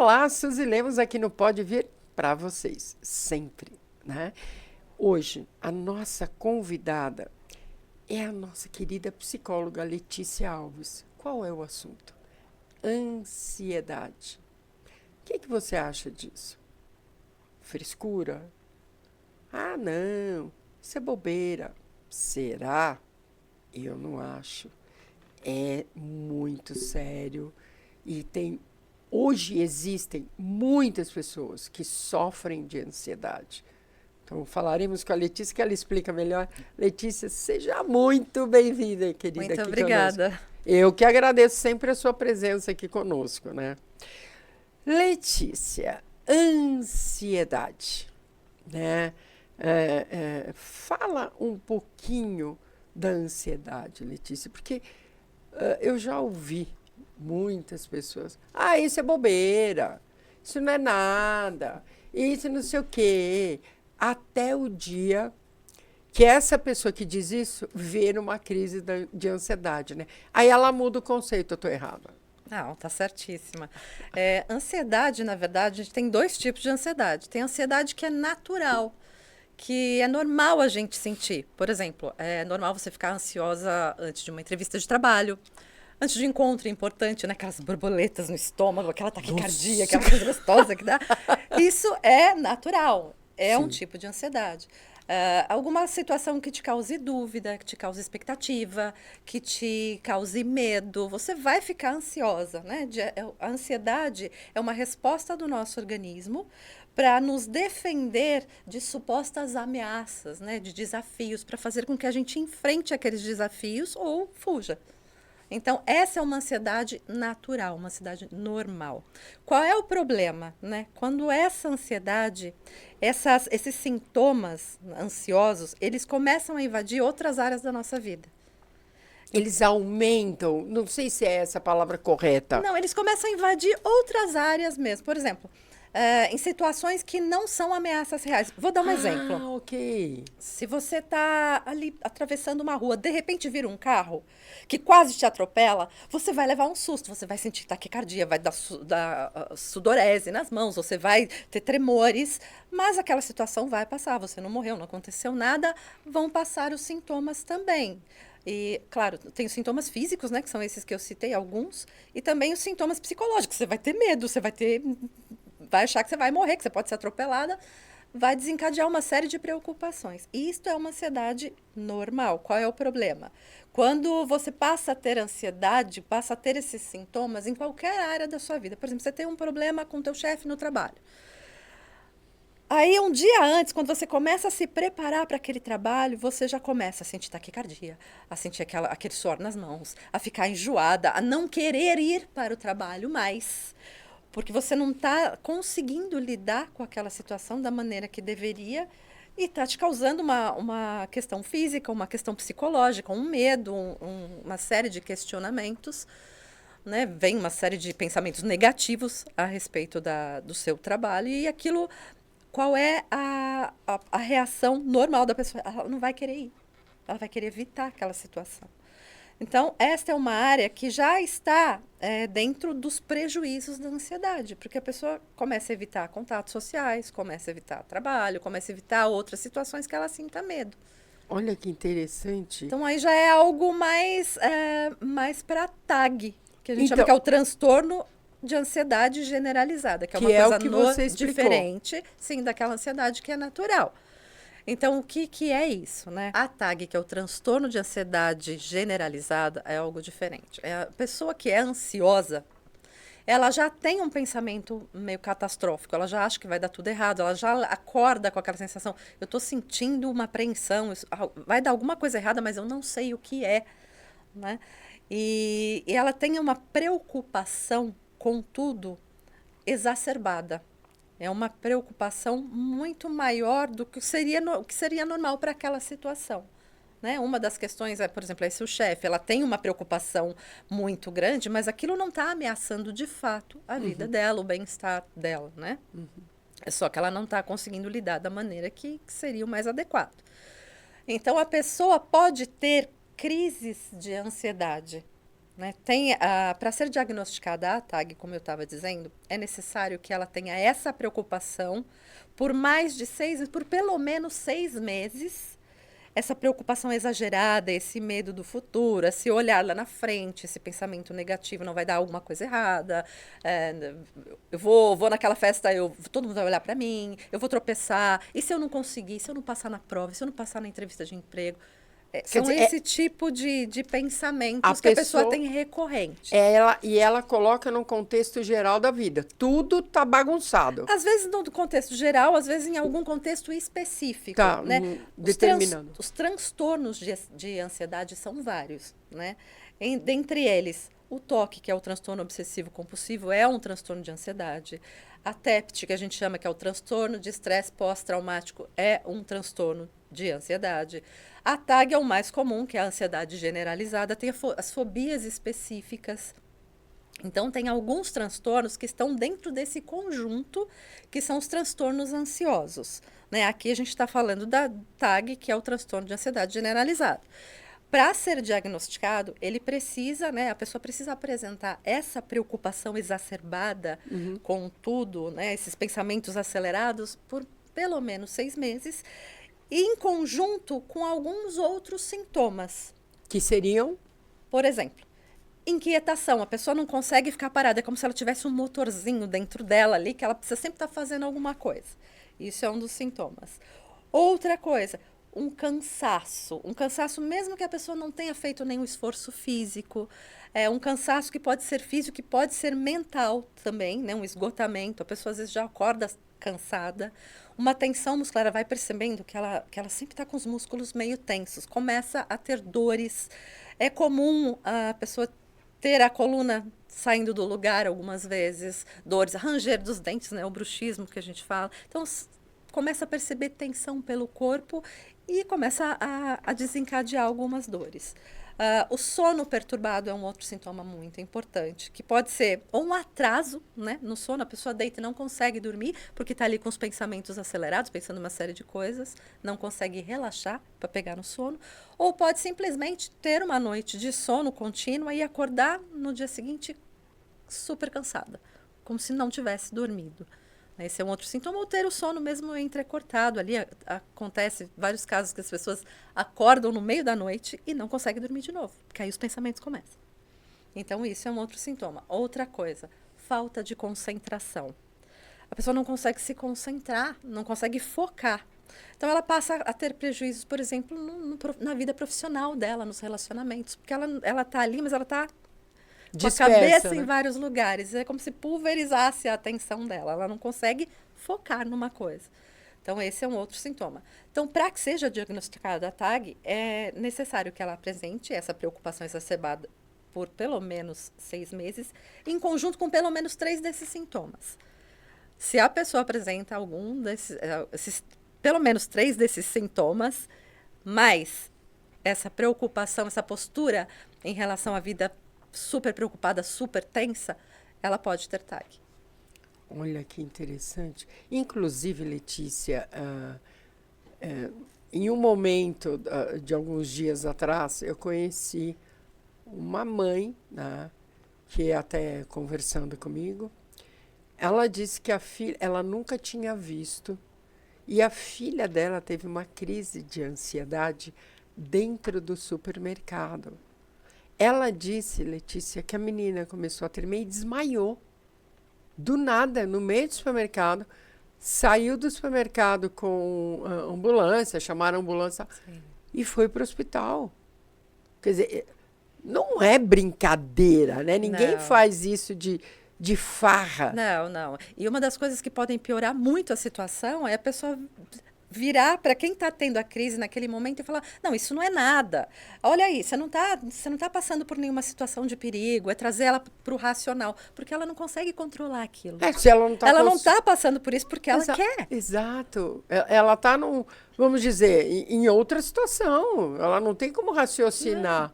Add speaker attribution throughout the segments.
Speaker 1: Olá, Suzy Lemos aqui no Pode Vir para vocês, sempre, né? Hoje, a nossa convidada é a nossa querida psicóloga Letícia Alves. Qual é o assunto? Ansiedade. O que você acha disso? Frescura? Ah, não, isso é bobeira. Será? Eu não acho. É muito sério e hoje existem muitas pessoas que sofrem de ansiedade. Então, falaremos com a Letícia, que ela explica melhor. Letícia, seja muito bem-vinda, querida,
Speaker 2: Muito
Speaker 1: aqui conosco.
Speaker 2: obrigada.
Speaker 1: Eu que agradeço sempre a sua presença aqui conosco, né? Letícia, ansiedade, né? Fala um pouquinho da ansiedade, Letícia, porque eu já ouvi muitas pessoas. Ah, isso é bobeira. Isso não é nada. Isso não sei o quê. Até o dia que essa pessoa que diz isso vê numa crise de ansiedade, né? Aí ela muda o conceito, eu estou errada.
Speaker 2: Não, tá certíssima. Ansiedade, na verdade, a gente tem dois tipos de ansiedade. Tem ansiedade que é natural, que é normal a gente sentir. Por exemplo, é normal você ficar ansiosa antes de uma entrevista de trabalho, antes de um encontro importante, né? Aquelas borboletas no estômago, aquela taquicardia,
Speaker 1: Nossa.
Speaker 2: aquela coisa gostosa que dá. Isso é natural, é um
Speaker 1: Sim.
Speaker 2: tipo de ansiedade. Alguma situação que te cause dúvida, que te cause expectativa, que te cause medo, você vai ficar ansiosa, né? A ansiedade é uma resposta do nosso organismo para nos defender de supostas ameaças, né? De desafios, para fazer com que a gente enfrente aqueles desafios ou fuja. Então, essa é uma ansiedade natural, uma ansiedade normal. Qual é o problema, né? Quando essa ansiedade, esses sintomas ansiosos, eles começam a invadir outras áreas da nossa vida.
Speaker 1: Eles aumentam, não sei se é essa a palavra correta.
Speaker 2: Não, eles começam a invadir outras áreas mesmo. Por exemplo, em situações que não são ameaças reais. Vou dar um exemplo.
Speaker 1: Ah, ok.
Speaker 2: Se você está ali atravessando uma rua, de repente vira um carro que quase te atropela, você vai levar um susto, você vai sentir taquicardia, vai dar sudorese nas mãos, você vai ter tremores, mas aquela situação vai passar, você não morreu, não aconteceu nada, vão passar os sintomas também. E, claro, tem os sintomas físicos, né, que são esses que eu citei, alguns, e também os sintomas psicológicos. Você vai ter medo, vai achar que você vai morrer, que você pode ser atropelada, vai desencadear uma série de preocupações. E isto é uma ansiedade normal. Qual é o problema? Quando você passa a ter ansiedade, passa a ter esses sintomas em qualquer área da sua vida. Por exemplo, você tem um problema com o teu chefe no trabalho. Aí, um dia antes, quando você começa a se preparar para aquele trabalho, você já começa a sentir taquicardia, a sentir aquele suor nas mãos, a ficar enjoada, a não querer ir para o trabalho mais, porque você não está conseguindo lidar com aquela situação da maneira que deveria e está te causando uma questão física, uma questão psicológica, um medo, uma série de questionamentos. Né? Vem uma série de pensamentos negativos a respeito do seu trabalho e aquilo. Qual é a reação normal da pessoa? Ela não vai querer ir. Ela vai querer evitar aquela situação. Então, esta é uma área que já está dentro dos prejuízos da ansiedade, porque a pessoa começa a evitar contatos sociais, começa a evitar trabalho, começa a evitar outras situações que ela sinta medo.
Speaker 1: Olha que interessante.
Speaker 2: Então, aí já é algo mais para TAG, que a gente chama
Speaker 1: Então,
Speaker 2: que é o transtorno de ansiedade generalizada, que é
Speaker 1: que
Speaker 2: uma
Speaker 1: é o
Speaker 2: coisa
Speaker 1: que você explicou.
Speaker 2: diferente, sim, daquela ansiedade que é natural. Então, o que é isso, né? A TAG, que é o transtorno de ansiedade generalizada, é algo diferente. É a pessoa que é ansiosa, ela já tem um pensamento meio catastrófico, ela já acha que vai dar tudo errado, ela já acorda com aquela sensação, eu estou sentindo uma apreensão, vai dar alguma coisa errada, mas eu não sei o que é, né? E ela tem uma preocupação com tudo exacerbada. É uma preocupação muito maior do que seria normal para aquela situação. Né? Uma das questões é, por exemplo, esse o chefe, ela tem uma preocupação muito grande, mas aquilo não está ameaçando de fato a vida dela, o bem-estar dela, né? É só que ela não está conseguindo lidar da maneira que seria o mais adequado. Então, a pessoa pode ter crises de ansiedade. né? Para ser diagnosticada a TAG, como eu estava dizendo, é necessário que ela tenha essa preocupação por pelo menos 6 meses. Essa preocupação exagerada, esse medo do futuro, esse olhar lá na frente, esse pensamento negativo, não vai dar alguma coisa errada, eu vou naquela festa, todo mundo vai olhar para mim, eu vou tropeçar, e se eu não conseguir, se eu não passar na prova, se eu não passar na entrevista de emprego? São
Speaker 1: dizer,
Speaker 2: esse tipo de pensamentos que a pessoa tem recorrente.
Speaker 1: Ela coloca num contexto geral da vida. Tudo tá bagunçado.
Speaker 2: Às vezes no contexto geral, às vezes em algum contexto específico.
Speaker 1: Tá,
Speaker 2: né?
Speaker 1: determinando.
Speaker 2: Os transtornos de ansiedade são vários. Né? Dentre eles, o TOC, que é o transtorno obsessivo compulsivo, é um transtorno de ansiedade. A TEPT, que a gente chama que é o transtorno de estresse pós-traumático, é um transtorno de ansiedade. A TAG é o mais comum, que é a ansiedade generalizada, tem as fobias específicas. Então, tem alguns transtornos que estão dentro desse conjunto, que são os transtornos ansiosos. Né? Aqui a gente está falando da TAG, que é o transtorno de ansiedade generalizada. Para ser diagnosticado, a pessoa precisa apresentar essa preocupação exacerbada com tudo, né, esses pensamentos acelerados por pelo menos 6 meses, e em conjunto com alguns outros sintomas.
Speaker 1: Que seriam?
Speaker 2: Por exemplo, inquietação. A pessoa não consegue ficar parada, é como se ela tivesse um motorzinho dentro dela ali, que ela precisa sempre estar fazendo alguma coisa. Isso é um dos sintomas. Outra coisa, um cansaço. Um cansaço mesmo que a pessoa não tenha feito nenhum esforço físico. É um cansaço que pode ser físico, que pode ser mental também, né? Um esgotamento. A pessoa às vezes já acorda cansada. Uma tensão muscular, ela vai percebendo que ela sempre está com os músculos meio tensos. Começa a ter dores. É comum a pessoa ter a coluna saindo do lugar algumas vezes. Dores, ranger dos dentes, né? O bruxismo que a gente fala. Então, começa a perceber tensão pelo corpo e começa a desencadear algumas dores. O sono perturbado é um outro sintoma muito importante, que pode ser ou um atraso, né, no sono, a pessoa deita e não consegue dormir, porque está ali com os pensamentos acelerados, pensando uma série de coisas, não consegue relaxar para pegar no sono, ou pode simplesmente ter uma noite de sono contínua e acordar no dia seguinte super cansada, como se não tivesse dormido. Esse é um outro sintoma, ou ter o sono mesmo entrecortado. Ali acontece vários casos que as pessoas acordam no meio da noite e não conseguem dormir de novo, porque aí os pensamentos começam. Então, isso é um outro sintoma. Outra coisa, falta de concentração. A pessoa não consegue se concentrar, não consegue focar. Então, ela passa a ter prejuízos, por exemplo, na vida profissional dela, nos relacionamentos, porque ela está ali, mas ela está
Speaker 1: dispersa,
Speaker 2: com a cabeça,
Speaker 1: né?
Speaker 2: em vários lugares. É como se pulverizasse a atenção dela. Ela não consegue focar numa coisa. Então, esse é um outro sintoma. Então, para que seja diagnosticada a TAG, é necessário que ela apresente essa preocupação exacerbada por pelo menos 6 meses, em conjunto com pelo menos 3 desses sintomas. Se a pessoa apresenta algum pelo menos 3 desses sintomas, mais essa preocupação, essa postura em relação à vida super preocupada, super tensa, ela pode ter TAG.
Speaker 1: Olha que interessante. Inclusive, Letícia, em um momento de alguns dias atrás, eu conheci uma mãe, né, que até conversando comigo, ela disse que a filha, ela nunca tinha visto, e a filha dela teve uma crise de ansiedade dentro do supermercado. Ela disse, Letícia, que a menina começou a tremer e desmaiou. Do nada, no meio do supermercado, saiu do supermercado com ambulância, chamaram a ambulância. Sim. E foi para o hospital. Quer dizer, não é brincadeira, né? Ninguém faz isso de farra.
Speaker 2: Não. E uma das coisas que podem piorar muito a situação é a pessoa virar para quem está tendo a crise naquele momento e falar, não, isso não é nada. Olha aí, você não tá passando por nenhuma situação de perigo, é trazer ela para o racional, porque ela não consegue controlar aquilo.
Speaker 1: Se ela não
Speaker 2: está passando por isso porque ela quer.
Speaker 1: Exato. Ela está, vamos dizer, em outra situação. Ela não tem como raciocinar.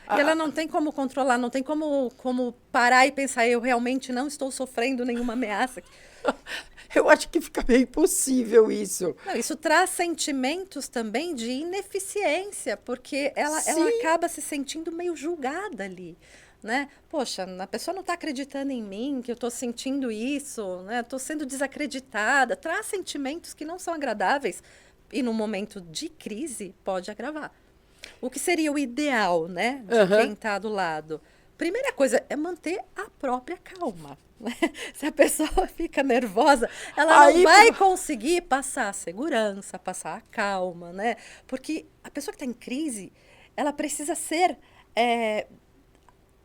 Speaker 2: E ela não tem como controlar, não tem como parar e pensar, eu realmente não estou sofrendo nenhuma ameaça.
Speaker 1: Eu acho que fica meio impossível isso.
Speaker 2: Não, isso traz sentimentos também de ineficiência, porque ela acaba se sentindo meio julgada ali. né? Poxa, a pessoa não está acreditando em mim, que eu estou sentindo isso, né? Estou sendo desacreditada. Traz sentimentos que não são agradáveis e no momento de crise pode agravar. O que seria o ideal, né, de quem está do lado? Primeira coisa é manter a própria calma. Né? Se a pessoa fica nervosa, ela não vai conseguir passar a segurança, passar a calma, né? Porque a pessoa que está em crise, ela precisa ser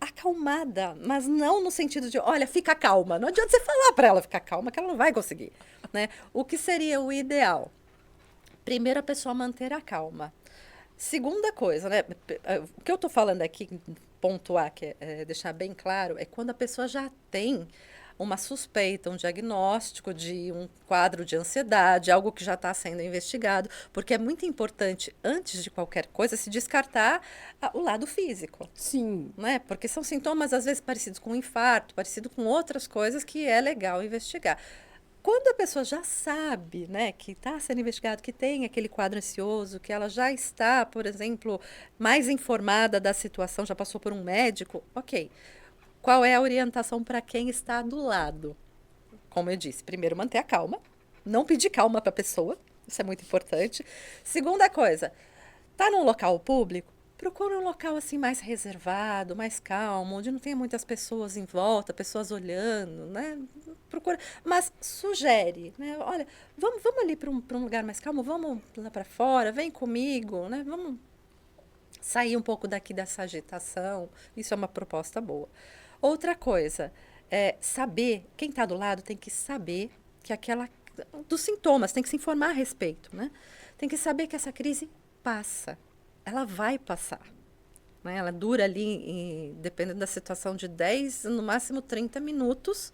Speaker 2: acalmada, mas não no sentido de, olha, fica calma. Não adianta você falar para ela ficar calma, que ela não vai conseguir. Né? O que seria o ideal? Primeiro, a pessoa manter a calma. Segunda coisa, né? O que eu estou falando aqui, pontuar, que é deixar bem claro, é quando a pessoa já tem uma suspeita, um diagnóstico de um quadro de ansiedade, algo que já está sendo investigado, porque é muito importante, antes de qualquer coisa, se descartar o lado físico.
Speaker 1: Sim.
Speaker 2: Né? Porque são sintomas, às vezes, parecidos com um infarto, parecido com outras coisas que é legal investigar. Quando a pessoa já sabe, né, que está sendo investigado, que tem aquele quadro ansioso, que ela já está, por exemplo, mais informada da situação, já passou por um médico, ok. Qual é a orientação para quem está do lado? Como eu disse, primeiro manter a calma, não pedir calma para a pessoa, isso é muito importante. Segunda coisa, tá num local público, procura um local assim mais reservado, mais calmo, onde não tenha muitas pessoas em volta, pessoas olhando, né? Procura, mas sugere, né? Olha, vamos ali para um lugar mais calmo, vamos lá para fora, vem comigo, né? Vamos sair um pouco daqui dessa agitação. Isso é uma proposta boa. Outra coisa, saber, quem está do lado tem que saber que dos sintomas, tem que se informar a respeito, né? Tem que saber que essa crise passa. Ela vai passar. Né? Ela dura ali, dependendo da situação, de 10, no máximo 30 minutos,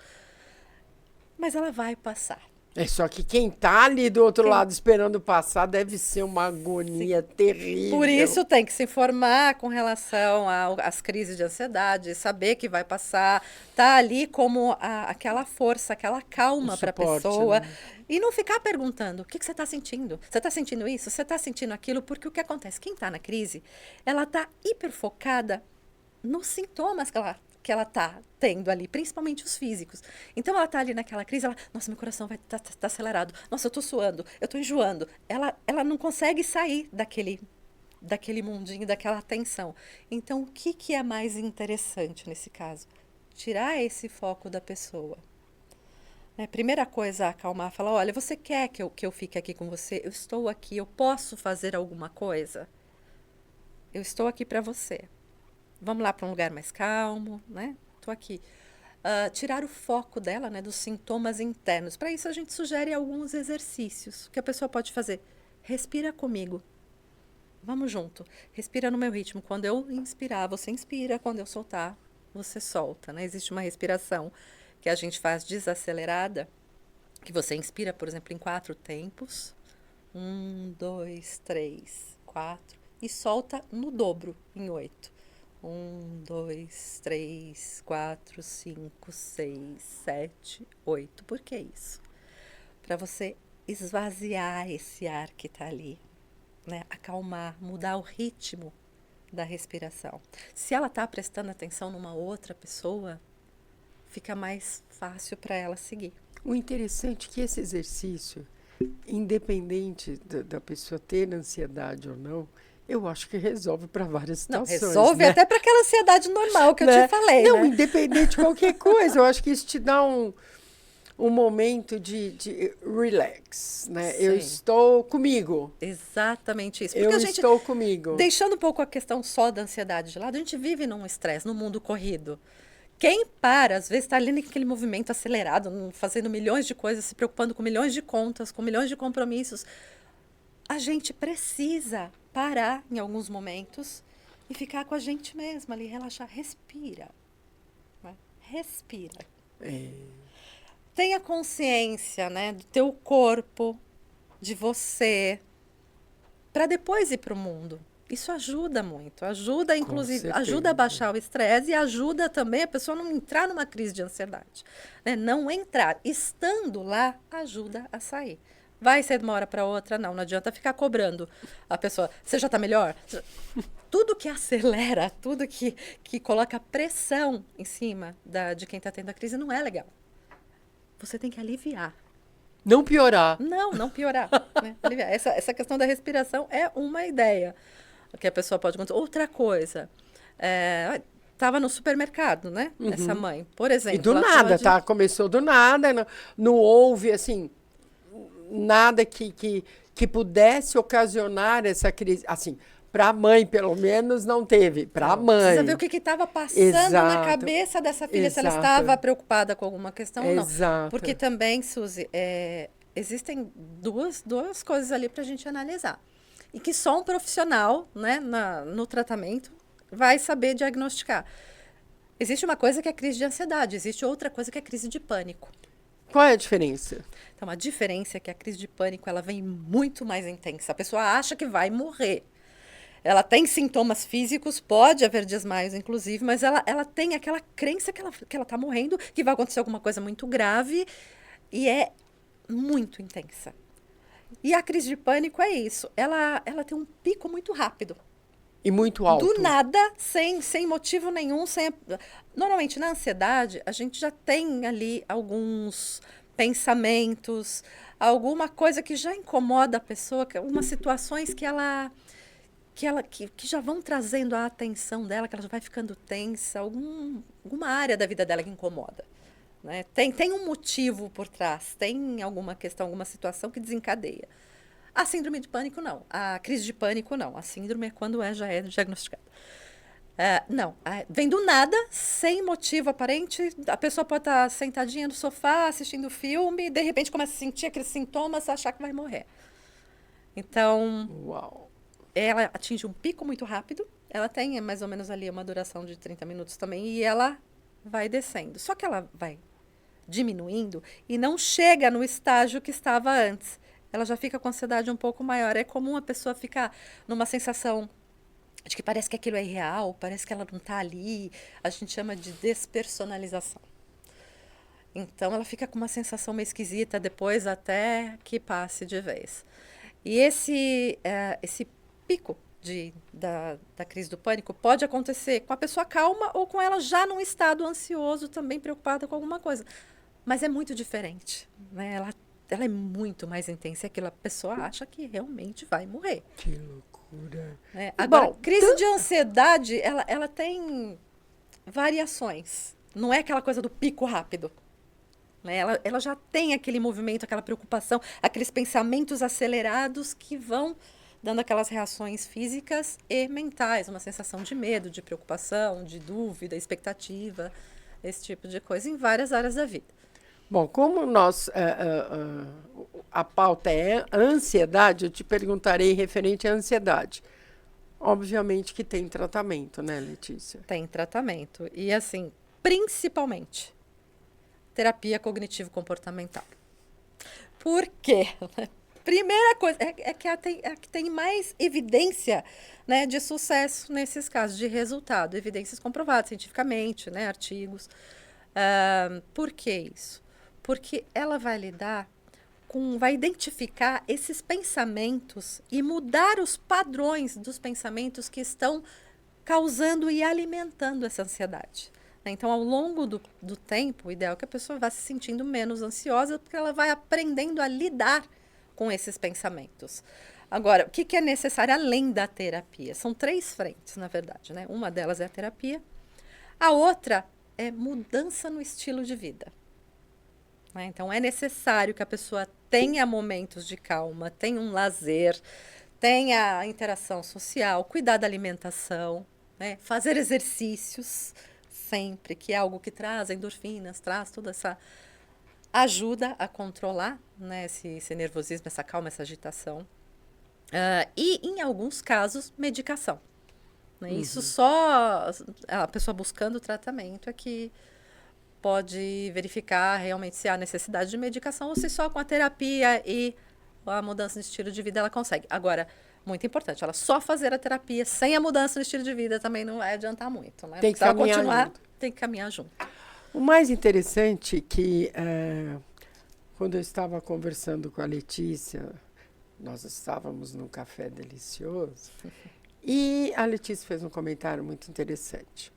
Speaker 2: mas ela vai passar.
Speaker 1: É só que quem está ali do outro lado esperando passar deve ser uma agonia terrível.
Speaker 2: Por isso tem que se informar com relação às crises de ansiedade, saber que vai passar, tá ali como aquela força, aquela calma para a pessoa. Né? E não ficar perguntando, o que você está sentindo? Você está sentindo isso? Você está sentindo aquilo? Porque o que acontece? Quem está na crise, ela está hiperfocada nos sintomas que ela está tendo ali, principalmente os físicos. Então, ela está ali naquela crise, nossa, meu coração vai tá acelerado, nossa, eu estou suando, eu estou enjoando. Ela não consegue sair daquele mundinho, daquela tensão. Então, o que é mais interessante nesse caso? Tirar esse foco da pessoa. Né? Primeira coisa, acalmar, falar, olha, você quer que eu fique aqui com você? Eu estou aqui, eu posso fazer alguma coisa? Eu estou aqui para você. Vamos lá para um lugar mais calmo, né? Estou aqui. Tirar o foco dela, né, dos sintomas internos. Para isso, a gente sugere alguns exercícios que a pessoa pode fazer. Respira comigo. Vamos junto. Respira no meu ritmo. Quando eu inspirar, você inspira. Quando eu soltar, você solta. Né? Existe uma respiração que a gente faz desacelerada, que você inspira, por exemplo, em 4 tempos. 1, 2, 3, 4. E solta no dobro, em 8. 1, 2, 3, 4, 5, 6, 7, 8. Por que isso? Para você esvaziar esse ar que está ali, né? Acalmar, mudar o ritmo da respiração. Se ela está prestando atenção numa outra pessoa, fica mais fácil para ela seguir.
Speaker 1: O interessante é que esse exercício, independente da pessoa ter ansiedade ou não, eu acho que resolve para várias situações.
Speaker 2: Não, resolve, né? Até para aquela ansiedade normal que
Speaker 1: né?
Speaker 2: eu te falei.
Speaker 1: Não,
Speaker 2: né?
Speaker 1: Independente de qualquer coisa. Eu acho que isso te dá um momento de relax. Né? Eu estou comigo.
Speaker 2: Exatamente isso. Porque
Speaker 1: eu estou comigo.
Speaker 2: Deixando um pouco a questão só da ansiedade de lado, a gente vive num estresse, num mundo corrido. Quem para, às vezes, está ali naquele movimento acelerado, fazendo milhões de coisas, se preocupando com milhões de contas, com milhões de compromissos. A gente precisa parar em alguns momentos e ficar com a gente mesma ali, relaxar, respira. Né? Respira. Tenha consciência, né, do teu corpo, de você, para depois ir para o mundo. Isso ajuda muito, ajuda inclusive, ajuda a baixar o estresse e ajuda também a pessoa não entrar numa crise de ansiedade. Né? Não entrar, estando lá, ajuda a sair. Vai ser de uma hora para outra? Não, não adianta ficar cobrando a pessoa. Você já está melhor? Tudo que acelera, tudo que coloca pressão em cima de quem está tendo a crise não é legal. Você tem que aliviar.
Speaker 1: Não piorar.
Speaker 2: Não piorar. Né? Aliviar. Essa questão da respiração é uma ideia que a pessoa pode acontecer. Outra coisa, estava no supermercado, né? Essa mãe, por exemplo.
Speaker 1: E do nada, tá? Começou do nada, não houve, assim, nada que pudesse ocasionar essa crise. Assim, para a mãe, pelo menos, não teve. Para a mãe.
Speaker 2: Precisa ver o que estava passando na cabeça dessa filha, se ela estava preocupada com alguma questão ou não.
Speaker 1: Exato.
Speaker 2: Porque também, Suzy, existem duas coisas ali para a gente analisar. E que só um profissional, né, no tratamento vai saber diagnosticar. Existe uma coisa que é crise de ansiedade, existe outra coisa que é crise de pânico.
Speaker 1: Qual é a diferença?
Speaker 2: Então, a diferença é que a crise de pânico ela vem muito mais intensa. A pessoa acha que vai morrer. Ela tem sintomas físicos, pode haver desmaios, inclusive, mas ela tem aquela crença que ela está morrendo, que vai acontecer alguma coisa muito grave, e é muito intensa. E a crise de pânico é isso. Ela tem um pico muito rápido.
Speaker 1: E muito alto.
Speaker 2: Do nada, sem motivo nenhum. Normalmente, na ansiedade, a gente já tem ali alguns pensamentos, alguma coisa que já incomoda a pessoa, algumas situações que já vão trazendo a atenção dela, que ela já vai ficando tensa, alguma área da vida dela que incomoda. Né? Tem um motivo por trás, tem alguma questão, alguma situação que desencadeia. A síndrome de pânico, não. A crise de pânico, não. A síndrome é quando já é diagnosticada. Não, vem do nada, sem motivo aparente. A pessoa pode estar sentadinha no sofá, assistindo filme, e de repente começa a sentir aqueles sintomas, achar que vai morrer. Então,
Speaker 1: Uau.
Speaker 2: Ela atinge um pico muito rápido. Ela tem mais ou menos ali uma duração de 30 minutos também, e ela vai descendo. Só que ela vai diminuindo e não chega no estágio que estava antes. Ela já fica com ansiedade um pouco maior. É comum a pessoa ficar numa sensação de que parece que aquilo é irreal, parece que ela não está ali. A gente chama de despersonalização. Então, ela fica com uma sensação meio esquisita depois até que passe de vez. E esse pico da crise do pânico pode acontecer com a pessoa calma ou com ela já num estado ansioso, também preocupada com alguma coisa. Mas é muito diferente, né? Ela é muito mais intensa. Aquilo, a pessoa acha que realmente vai morrer.
Speaker 1: Que loucura.
Speaker 2: Agora, crise de ansiedade, ela tem variações. Não é aquela coisa do pico rápido. Né? Ela já tem aquele movimento, aquela preocupação, aqueles pensamentos acelerados que vão dando aquelas reações físicas e mentais, uma sensação de medo, de preocupação, de dúvida, expectativa, esse tipo de coisa em várias áreas da vida.
Speaker 1: Bom, como a pauta é ansiedade, eu te perguntarei referente à ansiedade. Obviamente que tem tratamento, né, Letícia?
Speaker 2: Tem tratamento. E, assim, principalmente, terapia cognitivo-comportamental. Por quê? Primeira coisa, é que tem mais evidência, né, de sucesso nesses casos, de resultado, evidências comprovadas cientificamente, né, artigos. Por que isso? Porque ela vai vai identificar esses pensamentos e mudar os padrões dos pensamentos que estão causando e alimentando essa ansiedade. Então, ao longo do tempo, o ideal é que a pessoa vá se sentindo menos ansiosa, porque ela vai aprendendo a lidar com esses pensamentos. Agora, o que é necessário além da terapia? São 3 frentes, na verdade, né? Uma delas é a terapia. A outra é mudança no estilo de vida. Né? Então, é necessário que a pessoa tenha momentos de calma, tenha um lazer, tenha a interação social, cuidar da alimentação, né? Fazer exercícios sempre, que é algo que traz endorfinas, traz toda essa ajuda a controlar, né, esse nervosismo, essa calma, essa agitação. E, em alguns casos, medicação. Né? Isso só a pessoa buscando tratamento é que pode verificar realmente se há necessidade de medicação ou se só com a terapia e a mudança de estilo de vida ela consegue. Agora, muito importante, ela só fazer a terapia sem a mudança no estilo de vida também não vai adiantar muito. Né?
Speaker 1: Tem que caminhar
Speaker 2: continuar,
Speaker 1: junto.
Speaker 2: tem que caminhar junto.
Speaker 1: O mais interessante é que quando eu estava conversando com a Letícia, nós estávamos num café delicioso, e a Letícia fez um comentário muito interessante.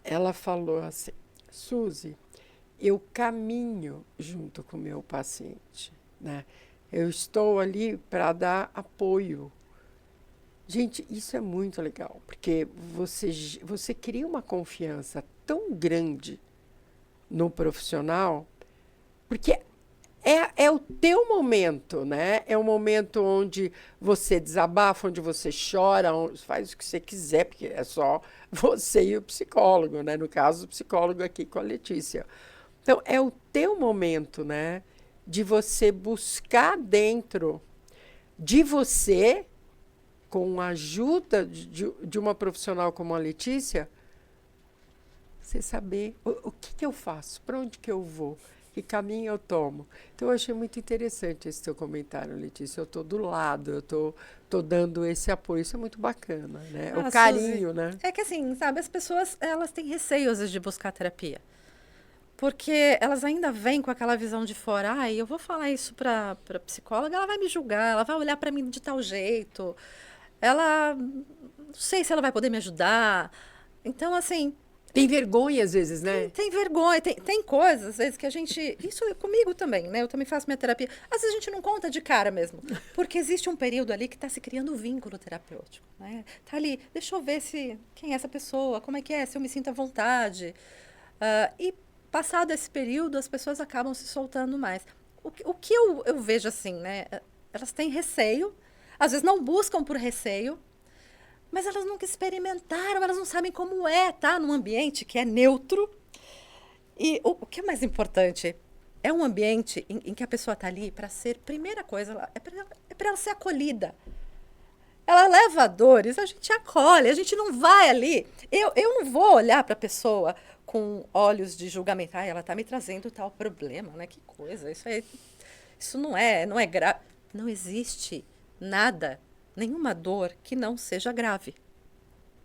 Speaker 1: Ela falou assim: Suzy, eu caminho junto com o meu paciente, né? Eu estou ali para dar apoio. Gente, isso é muito legal, porque você cria uma confiança tão grande no profissional, porque é o teu momento, né? É um momento onde você desabafa, onde você chora, onde faz o que você quiser, porque é só você e o psicólogo, né? No caso, o psicólogo aqui com a Letícia. Então, é o teu momento, né? De você buscar dentro de você, com a ajuda de uma profissional como a Letícia, você saber o que eu faço, para onde que eu vou, que caminho eu tomo. Então, eu achei muito interessante esse teu comentário, Letícia. Eu estou do lado, eu tô dando esse apoio. Isso é muito bacana, né? O carinho,
Speaker 2: Suzy,
Speaker 1: né?
Speaker 2: é que assim, sabe, as pessoas, elas têm receio às vezes de buscar terapia. Porque elas ainda vêm com aquela visão de fora, eu vou falar isso para psicóloga, ela vai me julgar, ela vai olhar para mim de tal jeito. Ela não sei se ela vai poder me ajudar. Então, assim,
Speaker 1: Tem vergonha às vezes, né?
Speaker 2: tem vergonha, tem coisas, às vezes, que a gente. Isso é comigo também, né? Eu também faço minha terapia. Às vezes a gente não conta de cara mesmo. Porque existe um período ali que está se criando um vínculo terapêutico. Né? Tá ali, deixa eu ver se quem é essa pessoa, como é que é, se eu me sinto à vontade. E passado esse período, as pessoas acabam se soltando mais. O que eu vejo assim, né? Elas têm receio, às vezes não buscam por receio, mas elas nunca experimentaram, elas não sabem como é estar num ambiente que é neutro. E o que é mais importante é um ambiente em que a pessoa está ali para ser, primeira coisa, é para ela ser acolhida. Ela leva dores, a gente acolhe, a gente não vai ali. Eu não vou olhar para a pessoa com olhos de julgamento. Ela está me trazendo tal problema, né? Que coisa, isso não é grave. Não existe nada, nenhuma dor que não seja grave,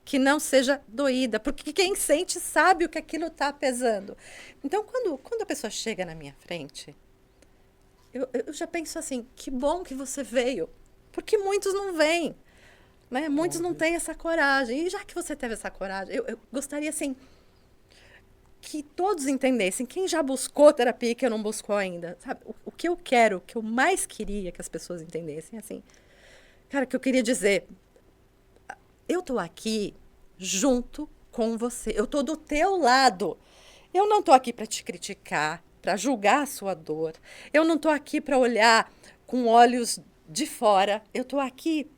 Speaker 2: que não seja doída, porque quem sente sabe o que aquilo está pesando. Então, quando a pessoa chega na minha frente, eu já penso assim, que bom que você veio, porque muitos não vêm. Né? Muitos não têm essa coragem. E já que você teve essa coragem, eu gostaria, assim, que todos entendessem, quem já buscou terapia e que eu não buscou ainda, sabe? O que eu quero, o que eu mais queria que as pessoas entendessem, assim, cara, que eu queria dizer, eu tô aqui junto com você, eu tô do teu lado. Eu não tô aqui para te criticar, para julgar a sua dor. Eu não tô aqui para olhar com olhos de fora. Eu tô aqui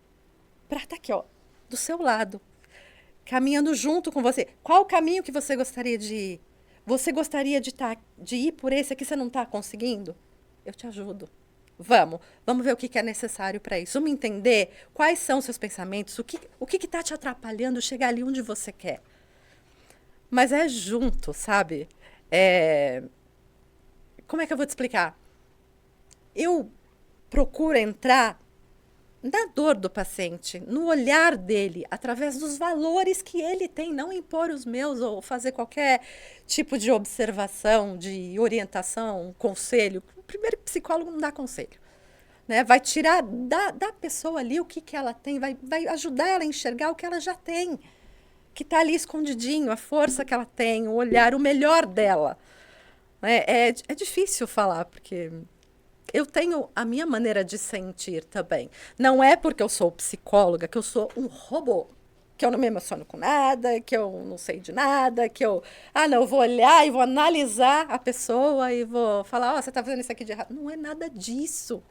Speaker 2: para estar aqui, ó, do seu lado, caminhando junto com você. Qual o caminho que você gostaria de ir? Você gostaria de ir por esse aqui, você não está conseguindo? Eu te ajudo. Vamos ver o que é necessário para isso. Vamos entender quais são os seus pensamentos, o que está te atrapalhando chegar ali onde você quer. Mas é junto, sabe? Como é que eu vou te explicar? Eu procuro entrar na dor do paciente, no olhar dele, através dos valores que ele tem, não impor os meus ou fazer qualquer tipo de observação, de orientação, conselho. Primeiro, o psicólogo não dá conselho. Né? Vai tirar da pessoa ali o que ela tem, vai ajudar ela a enxergar o que ela já tem, que está ali escondidinho, a força que ela tem, o olhar, o melhor dela. Né? É difícil falar, porque eu tenho a minha maneira de sentir também. Não é porque eu sou psicóloga que eu sou um robô, que eu não me emociono com nada, que eu não sei de nada, que eu não, eu vou olhar e vou analisar a pessoa e vou falar, você está fazendo isso aqui de errado. Não é nada disso.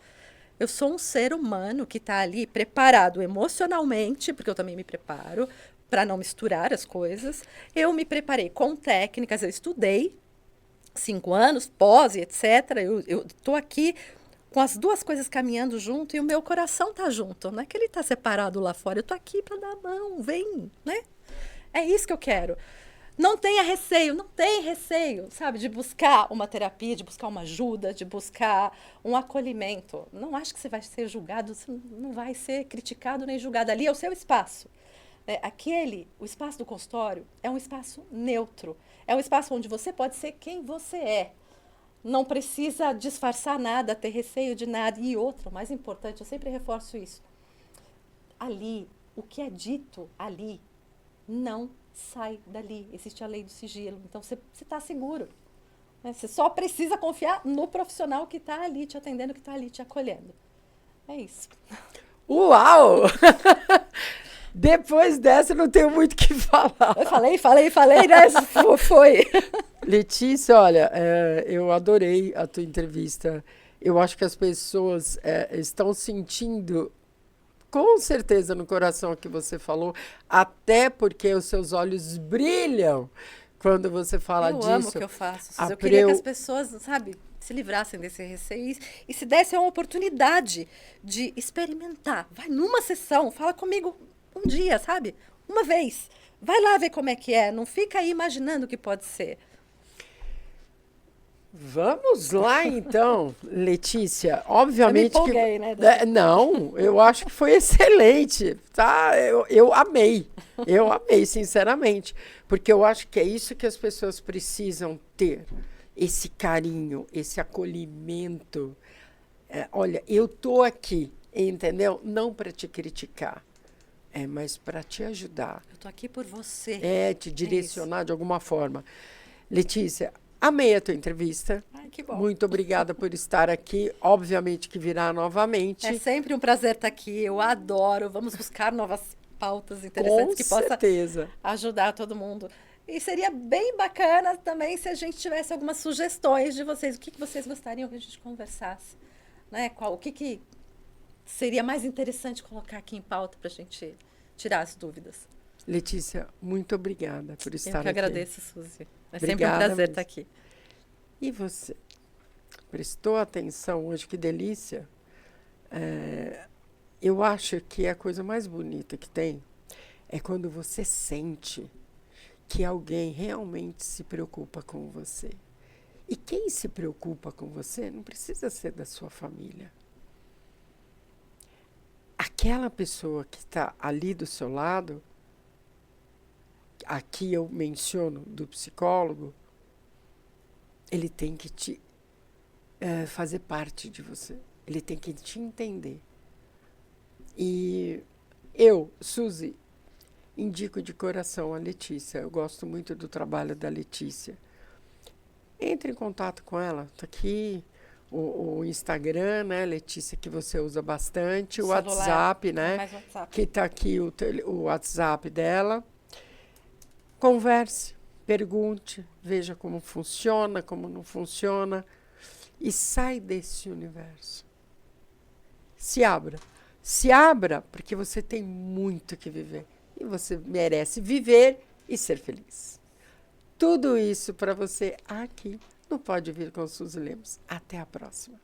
Speaker 2: Eu sou um ser humano que está ali preparado emocionalmente, porque eu também me preparo para não misturar as coisas. Eu me preparei com técnicas, eu estudei 5 anos, pós e etc. Eu estou aqui com as duas coisas caminhando junto e o meu coração está junto. Não é que ele está separado lá fora. Eu estou aqui para dar a mão, vem, né? É isso que eu quero. Não tenha receio, não tem receio, sabe? De buscar uma terapia, de buscar uma ajuda, de buscar um acolhimento. Não acho que você vai ser julgado, você não vai ser criticado nem julgado. Ali é o seu espaço. O espaço do consultório é um espaço neutro. É um espaço onde você pode ser quem você é. Não precisa disfarçar nada, ter receio de nada. E outra, o mais importante, eu sempre reforço isso. Ali, o que é dito ali, não sai dali. Existe a lei do sigilo. Então, você está seguro. Né? Você só precisa confiar no profissional que está ali te atendendo, que está ali te acolhendo. É isso.
Speaker 1: Uau! Depois dessa, não tenho muito o que falar.
Speaker 2: Eu falei, né? Foi.
Speaker 1: Letícia, olha, eu adorei a tua entrevista. Eu acho que as pessoas estão sentindo, com certeza, no coração o que você falou, até porque os seus olhos brilham quando você fala disso.
Speaker 2: Eu amo o que eu faço. Eu queria que as pessoas, sabe, se livrassem desse receio e se dessem a oportunidade de experimentar. Vai numa sessão, fala comigo um dia, sabe? Uma vez. Vai lá ver como é que é. Não fica aí imaginando o que pode ser.
Speaker 1: Vamos lá, então, Letícia. Obviamente
Speaker 2: eu me empolguei,
Speaker 1: que...
Speaker 2: né?
Speaker 1: Não, eu acho que foi excelente, tá? Eu amei. Eu amei, sinceramente. Porque eu acho que é isso que as pessoas precisam ter. Esse carinho, esse acolhimento. Olha, eu tô aqui, entendeu? Não para te criticar, mas para te ajudar.
Speaker 2: Eu tô aqui por você.
Speaker 1: Te direcionar de alguma forma. Letícia, amei a tua entrevista.
Speaker 2: Ai, que bom.
Speaker 1: Muito obrigada por estar aqui. Obviamente que virá novamente.
Speaker 2: É sempre um prazer estar aqui. Eu adoro. Vamos buscar novas pautas interessantes que possam ajudar todo mundo. E seria bem bacana também se a gente tivesse algumas sugestões de vocês. O que vocês gostariam que a gente conversasse? Né? O que seria mais interessante colocar aqui em pauta para a gente tirar as dúvidas?
Speaker 1: Letícia, muito obrigada por estar aqui.
Speaker 2: Eu que agradeço, Suzy. É
Speaker 1: Obrigada
Speaker 2: sempre um prazer
Speaker 1: mesmo.
Speaker 2: estar aqui.
Speaker 1: E você? Prestou atenção hoje? Que delícia. Eu acho que a coisa mais bonita que tem é quando você sente que alguém realmente se preocupa com você. E quem se preocupa com você não precisa ser da sua família. Aquela pessoa que está ali do seu lado, aqui eu menciono do psicólogo, ele tem que te fazer parte de você. Ele tem que te entender. E eu, Suzy, indico de coração a Letícia. Eu gosto muito do trabalho da Letícia. Entre em contato com ela. Está aqui o Instagram, né, Letícia, que você usa bastante. O WhatsApp, né? Que está aqui o WhatsApp dela. Converse, pergunte, veja como funciona, como não funciona. E sai desse universo. Se abra. Se abra, porque você tem muito que viver. E você merece viver e ser feliz. Tudo isso para você aqui no Pode Vir com Suzy Lemos. Até a próxima.